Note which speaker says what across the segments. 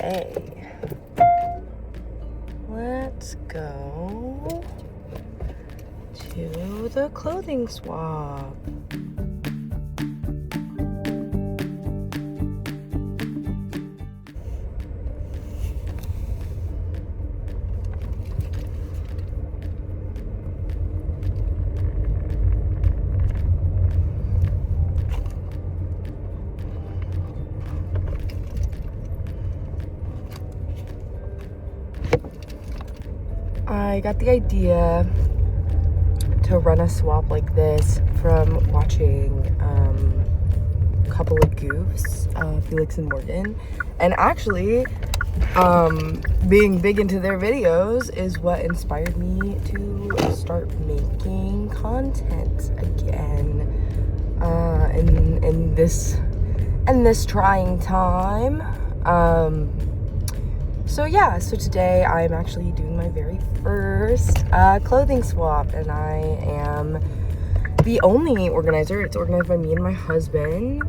Speaker 1: Okay. Let's go to the clothing swap. I got the idea to run a swap like this from watching a couple of goofs, Felix and Morgan, and actually being big into their videos is what inspired me to start making content again in this trying time. So today I'm actually doing my very first clothing swap, and I am the only organizer. It's organized by me and my husband,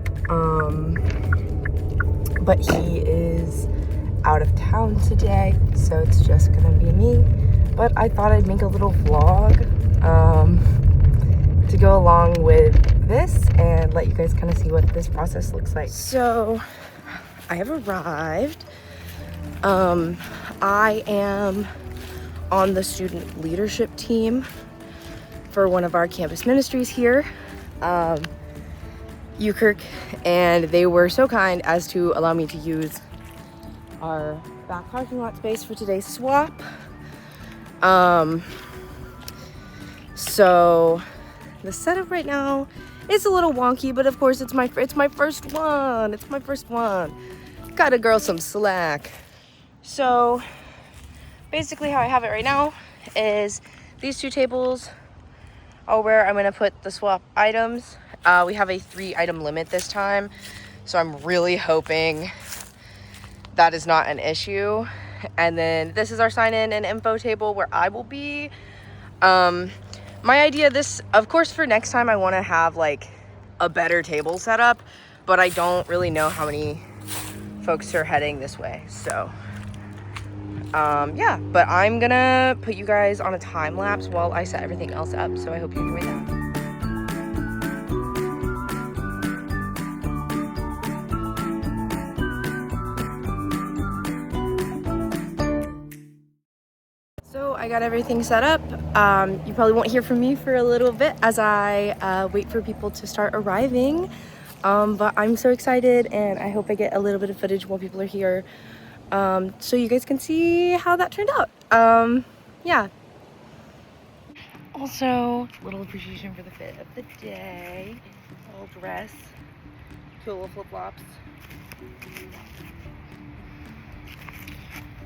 Speaker 1: but he is out of town today, so it's just gonna be me. But I thought I'd make a little vlog to go along with this and let you guys kind of see what this process looks like. So I have arrived. I am on the student leadership team for one of our campus ministries here, UKirk, and they were so kind as to allow me to use our back parking lot space for today's swap. So the setup right now is a little wonky, but of course it's my first one. It's my first one. Got a girl some slack. So basically how I have it right now is these two tables are where I'm gonna put the swap items. We have a 3-item limit this time, so I'm really hoping that is not an issue. And then this is our sign-in and info table where I will be. My idea, this, of course, for next time I want to have like a better table setup, but I don't really know how many folks are heading this way, so yeah, but I'm gonna put you guys on a time lapse while I set everything else up, so I hope you enjoy that. So I got everything set up. You probably won't hear from me for a little bit as I wait for people to start arriving, but I'm so excited, and I hope I get a little bit of footage while people are here, so you guys can see how that turned out. Yeah. Also, little appreciation for the fit of the day. Little dress, cool little flip-flops.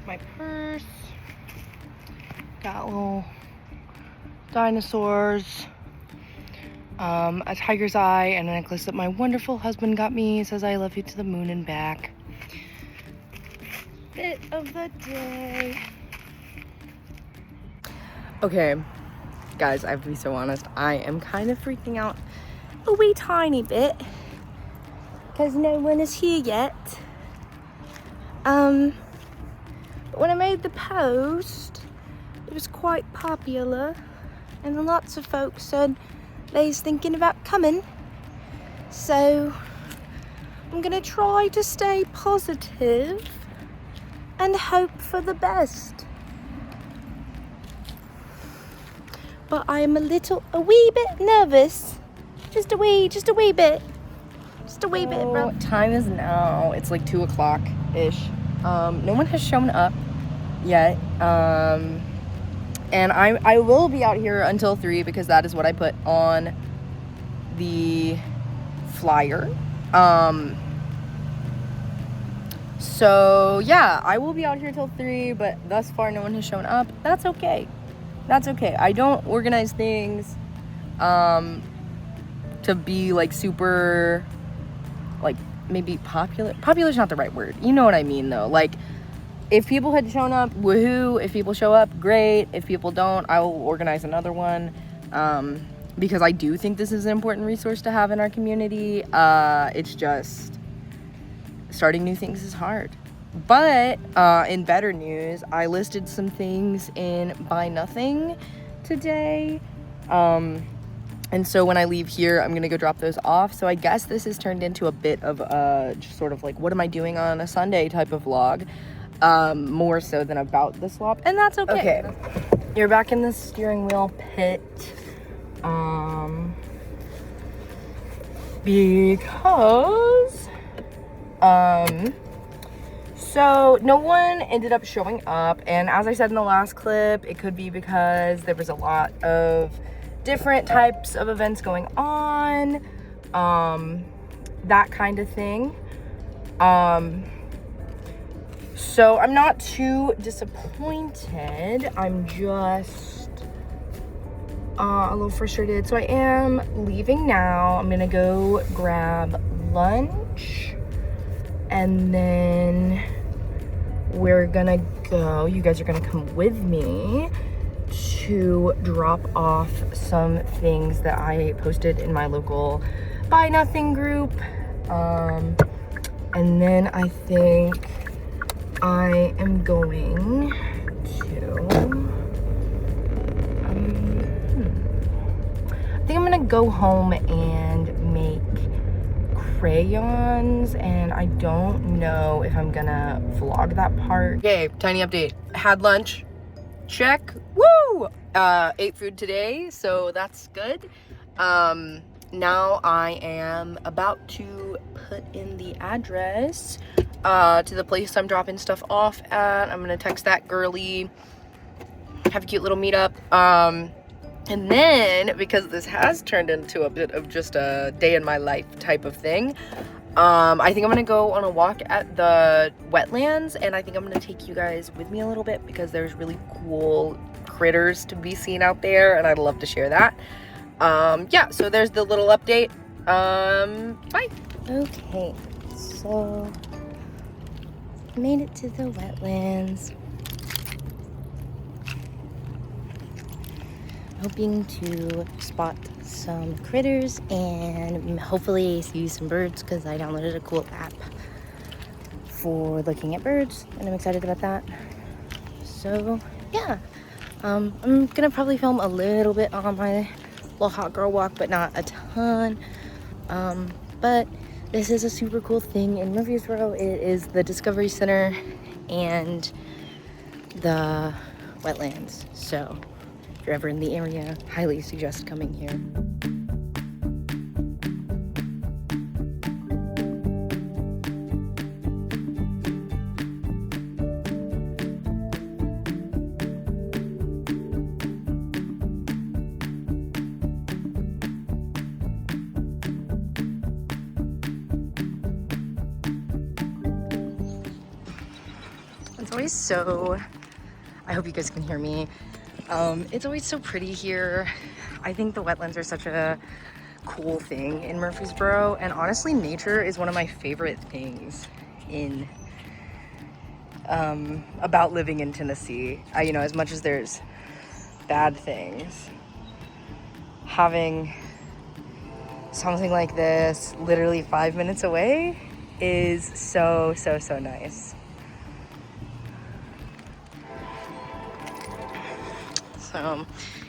Speaker 1: My purse. Got little dinosaurs. A tiger's eye, and a necklace that my wonderful husband got me. It says I love you to the moon and back. Fit of the day. Okay, guys, I have to be so honest. I am kind of freaking out a wee tiny bit because no one is here yet. But when I made the post, it was quite popular, and lots of folks said they's thinking about coming. So I'm gonna try to stay positive and hope for the best. But I am a wee bit nervous. Just a wee bit. Just a wee bit, bro. Time is now, it's like 2 o'clock-ish. No one has shown up yet. And I will be out here until 3 because that is what I put on the flyer. So yeah, I will be out here till 3, but thus far no one has shown up. That's okay. That's okay. I don't organize things to be like super, like, maybe popular. Popular's not the right word. You know what I mean though. Like, if people had shown up, woohoo. If people show up, great. If people don't, I will organize another one. Because I do think this is an important resource to have in our community. It's just, starting new things is hard. But in better news, I listed some things in Buy Nothing today. And so when I leave here, I'm gonna go drop those off. So I guess this has turned into a bit of a just sort of like, what am I doing on a Sunday type of vlog, more so than about the swap, and that's okay. You're back in the steering wheel pit, because, so no one ended up showing up, and as I said in the last clip, it could be because there was a lot of different types of events going on, that kind of thing. So I'm not too disappointed. I'm just a little frustrated. So I am leaving now. I'm gonna go grab lunch, and then we're gonna go, you guys are gonna come with me to drop off some things that I posted in my local Buy Nothing group. And then I think I am going to, I think I'm gonna go home and make crayons, and I don't know if I'm gonna vlog that part. Okay, tiny update. Had lunch. Check. Woo! Ate food today, so that's good. Now I am about to put in the address to the place I'm dropping stuff off at. I'm gonna text that girly, have a cute little meetup. And then, because this has turned into a bit of just a day in my life type of thing, I think I'm gonna go on a walk at the wetlands, and I think I'm gonna take you guys with me a little bit because there's really cool critters to be seen out there, and I'd love to share that. Yeah, so there's the little update. Bye. Okay, so made it to the wetlands. Hoping to spot some critters and hopefully see some birds, because I downloaded a cool app for looking at birds, and I'm excited about that. So yeah, I'm gonna probably film a little bit on my little hot girl walk, but not a ton. But this is a super cool thing in Murfreesboro. It is the Discovery Center and the wetlands. So if you're ever in the area, highly suggest coming here. It's always so, I hope you guys can hear me. It's always so pretty here. I think the wetlands are such a cool thing in Murfreesboro, and honestly, nature is one of my favorite things in about living in Tennessee. You know, as much as there's bad things, having something like this literally 5 minutes away is so nice. So I'm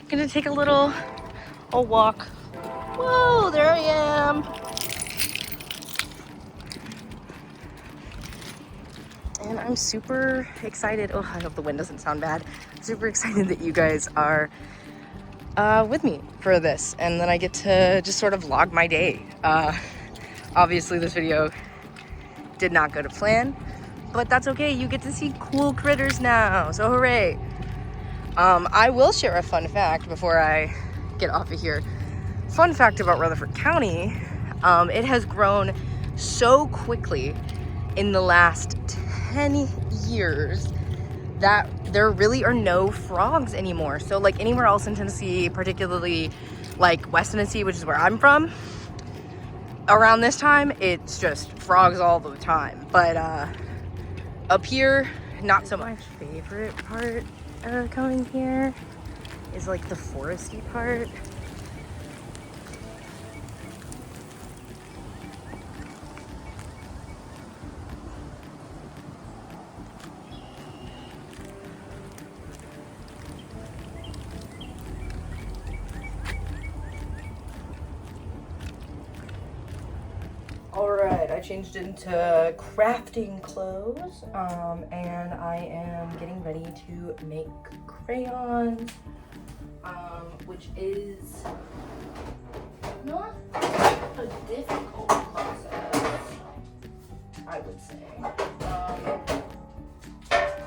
Speaker 1: gonna take a little walk. Whoa, there I am. And I'm super excited. Oh, I hope the wind doesn't sound bad. Super excited that you guys are with me for this, and then I get to just sort of vlog my day. Obviously this video did not go to plan, but that's okay. You get to see cool critters now, so hooray. I will share a fun fact before I get off of here. Fun fact about Rutherford County, it has grown so quickly in the last 10 years that there really are no frogs anymore. So like anywhere else in Tennessee, particularly like West Tennessee, which is where I'm from, around this time, it's just frogs all the time. But up here, not so much. My favorite part coming here is like the foresty part. changed into crafting clothes, and I am getting ready to make crayons, which is not a difficult process, I would say.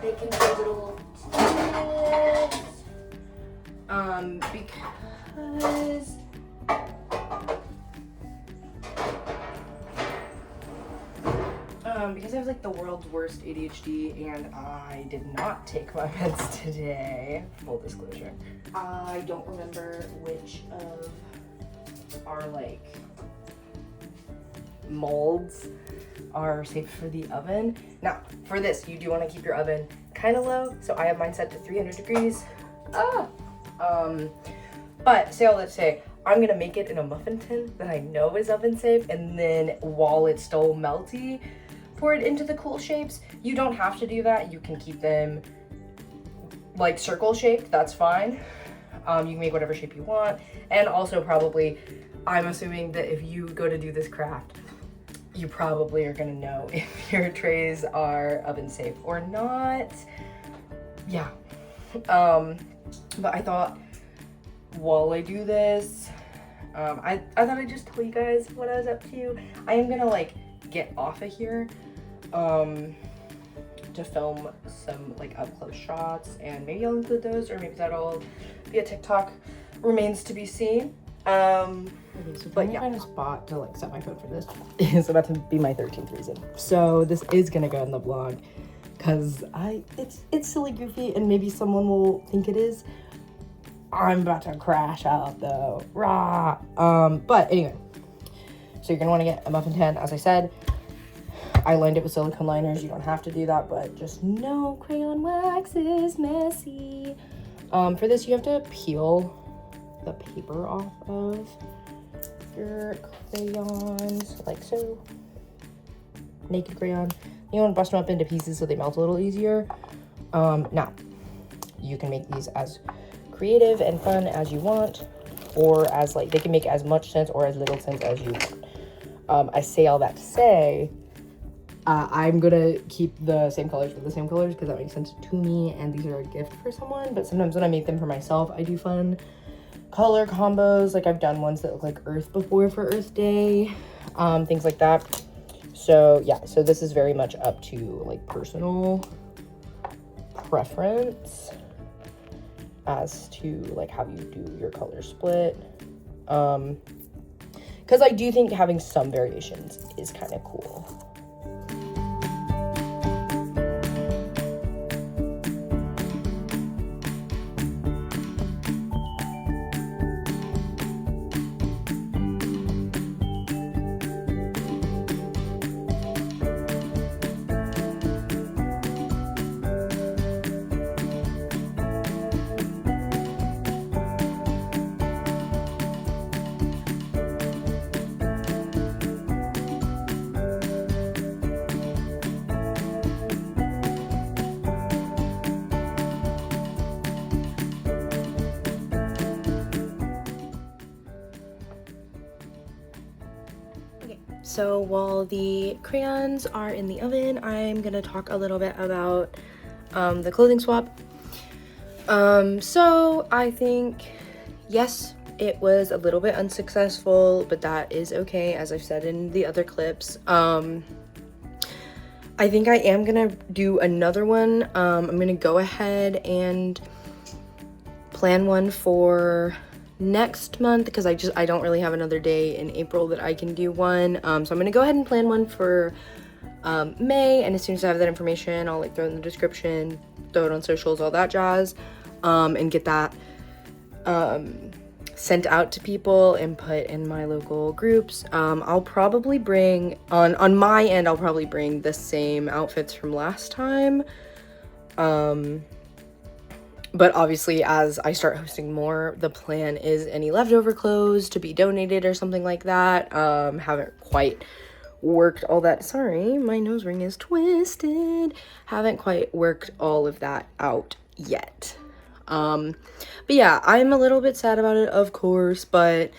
Speaker 1: They can be little tips, because I have like the world's worst ADHD and I did not take my meds today, full disclosure. I don't remember which of our like molds are safe for the oven. Now for this, you do want to keep your oven kind of low, so I have mine set to 300 degrees. But say all that to say, I'm gonna make it in a muffin tin that I know is oven safe, and then while it's still melty, pour it into the cool shapes. You don't have to do that. You can keep them like circle shaped, that's fine. You can make whatever shape you want. And also probably, I'm assuming that if you go to do this craft, you probably are gonna know if your trays are oven safe or not. Yeah. But I thought while I do this, I thought I'd just tell you guys what I was up to. I am gonna like get off of here to film some like up close shots, and maybe I'll include those, or maybe that'll be a TikTok, remains to be seen. Okay, so trying to find a spot to like set my foot for this is about to be my 13th reason. So this is gonna go in the vlog because it's silly goofy and maybe someone will think it is. I'm about to crash out though. Rah. But anyway, so you're gonna want to get a muffin tin, as I said. I lined it with silicone liners. You don't have to do that, but just know crayon wax is messy. For this, you have to peel the paper off of your crayons, like so. Naked crayon. You want to bust them up into pieces so they melt a little easier. Now, you can make these as creative and fun as you want, or as like, they can make as much sense or as little sense as you want. I say all that to say, I'm gonna keep the same colors with the same colors because that makes sense to me, and these are a gift for someone. But sometimes when I make them for myself, I do fun color combos. Like I've done ones that look like Earth before for Earth Day, things like that. So yeah, so this is very much up to like personal preference as to like how you do your color split, because I do think having some variations is kind of cool. So while the crayons are in the oven, I'm gonna talk a little bit about the clothing swap. So I think, yes, it was a little bit unsuccessful, but that is okay, as I've said in the other clips. I think I am gonna do another one. I'm gonna go ahead and plan one for next month because I don't really have another day in April that I can do one. So I'm gonna go ahead and plan one for May, and as soon as I have that information, I'll like throw it in the description, throw it on socials, all that jazz, and get that sent out to people and put in my local groups. I'll probably bring on my end, I'll probably bring the same outfits from last time. But obviously, as I start hosting more, the plan is any leftover clothes to be donated or something like that. Haven't quite worked all that. Sorry, my nose ring is twisted. Haven't quite worked all of that out yet. But yeah, I'm a little bit sad about it, of course, but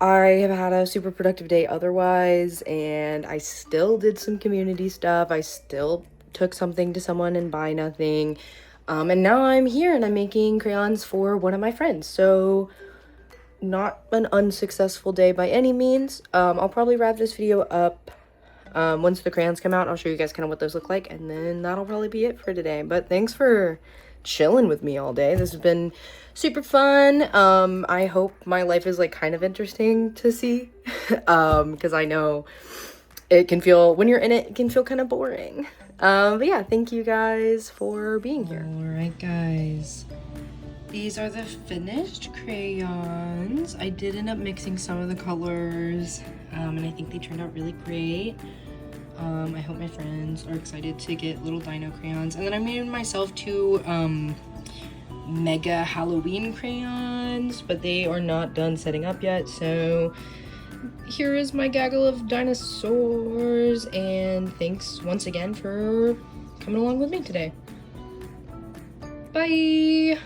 Speaker 1: I have had a super productive day otherwise, and I still did some community stuff. I still took something to someone and buy nothing. And now I'm here and I'm making crayons for one of my friends. So not an unsuccessful day by any means. I'll probably wrap this video up once the crayons come out. I'll show you guys kind of what those look like, and then that'll probably be it for today. But thanks for chilling with me all day. This has been super fun. I hope my life is like kind of interesting to see, because I know it can feel, when you're in it, it can feel kind of boring. But yeah, thank you guys for being here. All right, guys. These are the finished crayons. I did end up mixing some of the colors, and I think they turned out really great. I hope my friends are excited to get little dino crayons. And then I made myself 2 mega Halloween crayons, but they are not done setting up yet. So here is my gaggle of dinosaurs, and thanks once again for coming along with me today. Bye!